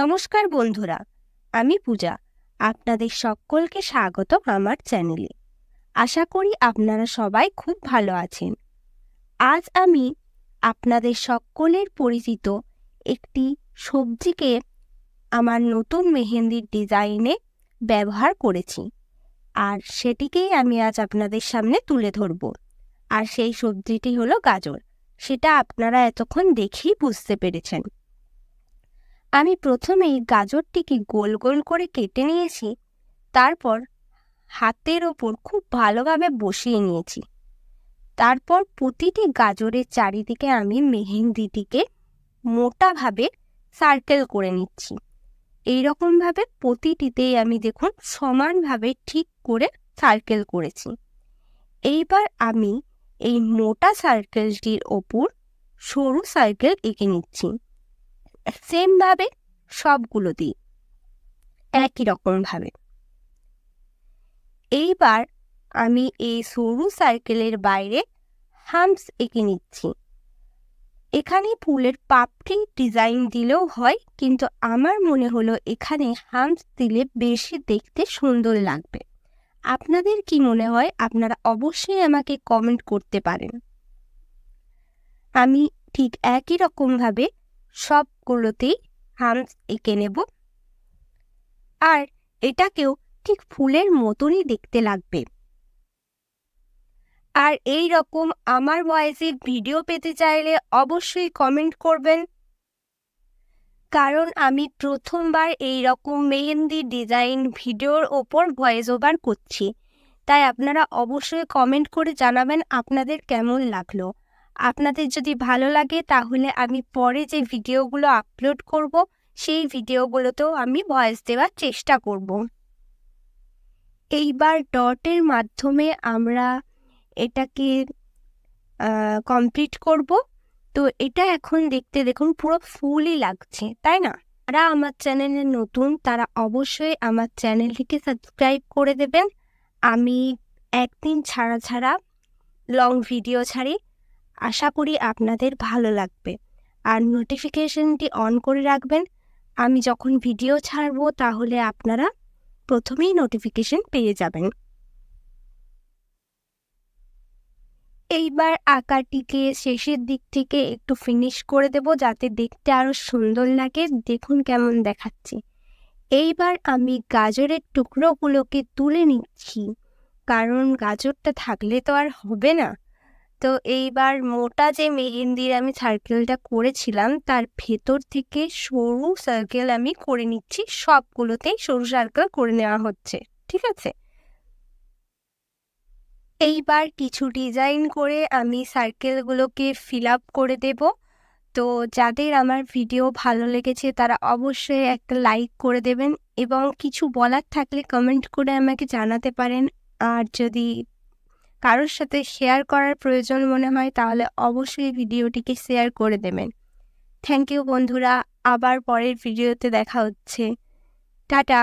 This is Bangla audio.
নমস্কার বন্ধুরা, আমি পূজা। আপনাদের সকলকে স্বাগত আমার চ্যানেলে। আশা করি আপনারা সবাই খুব ভালো আছেন। আজ আমি আপনাদের সকলের পরিচিত একটি সবজিকে আমার নতুন মেহেন্দির ডিজাইনে ব্যবহার করেছি, আর সেটিকেই আমি আজ আপনাদের সামনে তুলে ধরব। আর সেই সবজিটি হলো গাজর। সেটা আপনারা এতক্ষণ দেখেই বুঝতে পেরেছেন। আমি প্রথমেই গাজরটিকে গোল গোল করে কেটে নিয়েছি, তারপর হাতের ওপর খুব ভালোভাবে বসিয়ে নিয়েছি। তারপর প্রতিটি গাজরের চারিদিকে আমি মেহেন্দিটিকে মোটাভাবে সার্কেল করে নিচ্ছি। এইরকমভাবে প্রতিটিতেই আমি দেখুন সমানভাবে ঠিক করে সার্কেল করেছি। এইবার আমি এই মোটা সার্কেলটির ওপর সরু সার্কেল এঁকে নিচ্ছি, সেমভাবে সবগুলো দিই একই রকমভাবে। এইবার আমি এই সরু সার্কেলের বাইরে হাম্পস এঁকে নিচ্ছি। এখানে ফুলের পাপড়ি ডিজাইন দিলেও হয়, কিন্তু আমার মনে হলো এখানে হাম্পস দিলে বেশি দেখতে সুন্দর লাগবে। আপনাদের কি মনে হয়? আপনারা অবশ্যই আমাকে কমেন্ট করতে পারেন। আমি ঠিক একই রকমভাবে সবগুলোতেই হাম্পস এঁকে নেব, আর এটাকেও ঠিক ফুলের মতনই দেখতে লাগবে। আর এই রকম আমার ভয়েসে ভিডিও পেতে চাইলে অবশ্যই কমেন্ট করবেন, কারণ আমি প্রথমবার এই রকম মেহেন্দি ডিজাইন ভিডিওর ওপর ভয়েস ওভার করছি। তাই আপনারা অবশ্যই কমেন্ট করে জানাবেন আপনাদের কেমন লাগলো। আপনাদের যদি ভালো লাগে তাহলে আমি পরে যে ভিডিওগুলো আপলোড করব সেই ভিডিওগুলোতেও আমি ভয়েস দেওয়ার চেষ্টা করব। এইবার ডটের মাধ্যমে আমরা এটাকে কমপ্লিট করব। তো এটা এখন দেখতে দেখুন পুরো ফুলই লাগছে, তাই না? যারা আমার চ্যানেলে নতুন তারা অবশ্যই আমার চ্যানেলটিকে সাবস্ক্রাইব করে দেবেন। আমি একদিন ছাড়া ছাড়া লং ভিডিও ছাড়ি, আশা করি আপনাদের ভালো লাগবে। আর নোটিফিকেশনটি অন করে রাখবেন। আমি যখন ভিডিও ছাড়বো তাহলে আপনারা প্রথমেই নোটিফিকেশন পেয়ে যাবেন। এইবার আঁকাটিকে শেষের দিক থেকে একটু ফিনিশ করে দেব, যাতে দেখতে আরো সুন্দর লাগে। দেখুন কেমন দেখাচ্ছি। এইবার আমি গাজরের টুকরোগুলোকে তুলে নিচ্ছি, কারণ গাজরটা থাকলে তো আর হবে না। তো এইবার মোটা যে মেহেন্দির আমি সার্কেলটা করেছিলাম তার ভেতর থেকে সরু সার্কেল আমি করে নিচ্ছি। সবগুলোতেই সরু সার্কেল করে নেওয়া হচ্ছে, ঠিক আছে? এইবার কিছু ডিজাইন করে আমি সার্কেলগুলোকে ফিল আপ করে দেব। তো যাদের আমার ভিডিও ভালো লেগেছে তারা অবশ্যই একটা লাইক করে দেবেন, এবং কিছু বলার থাকলে কমেন্ট করে আমাকে জানাতে পারেন। আর যদি কারোর সাথে শেয়ার করার প্রয়োজন মনে হয় তাহলে অবশ্যই ভিডিওটিকে শেয়ার করে দেবেন। থ্যাংক ইউ বন্ধুরা, আবার পরের ভিডিওতে দেখা হচ্ছে। টাটা।